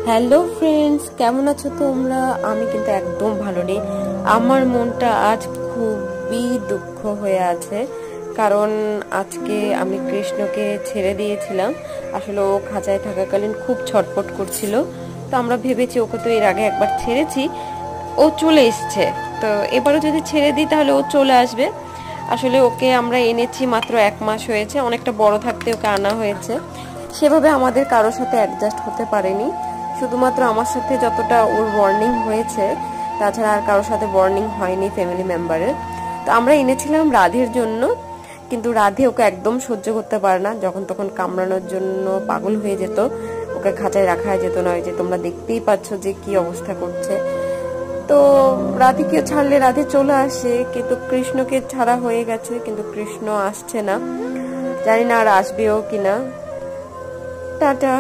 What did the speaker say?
Hello friends, কেমন আছো তোমরা? আমি কিন্তু একদম ভালো নেই। আমার মনটা আজ খুবই দুঃখ হয়ে আছে, কারণ আজকে আমি কৃষ্ণকে ছেড়ে দিয়েছিলাম। আসলে ও খাঁচায় থাকাকালীন খুব ছটফট করছিল, তো আমরা ভেবেছি ওকে তো এর আগে একবার ছেড়েছি, ও চলে এসছে, তো এবারও যদি ছেড়ে দিই তাহলে ও চলে আসবে। আসলে ওকে আমরা এনেছি মাত্র 1 মাস হয়েছে, অনেকটা বড় থাকতে ওকে আনা হয়েছে। সেভাবে আমাদের কারোর সাথে অ্যাডজাস্ট হতে পারেনি, শুধুমাত্র আমার সাথে যতটা ওর বর্নিং হয়েছে, তাছাড়া আর কারোর সাথে বর্নিং হয়নি ফ্যামিলি মেম্বারের। তো আমরা এনেছিলাম রাধের জন্য, কিন্তু রাধে ওকে একদম সহ্য করতে পারে না, যখন তখন কামড়ানোর জন্য পাগল হয়ে যেত, ওকে খাঁচায় রাখা যেত না। ওই যে তোমরা দেখতেই পাচ্ছ যে কি অবস্থা করছে। তো রাধিকে ছাড়লে রাধে চলে আসে, কিন্তু কৃষ্ণকে ছাড়া হয়ে গেছে, কিন্তু কৃষ্ণ আসছে না, জানি না আর আসবেও কিনা। টাটা।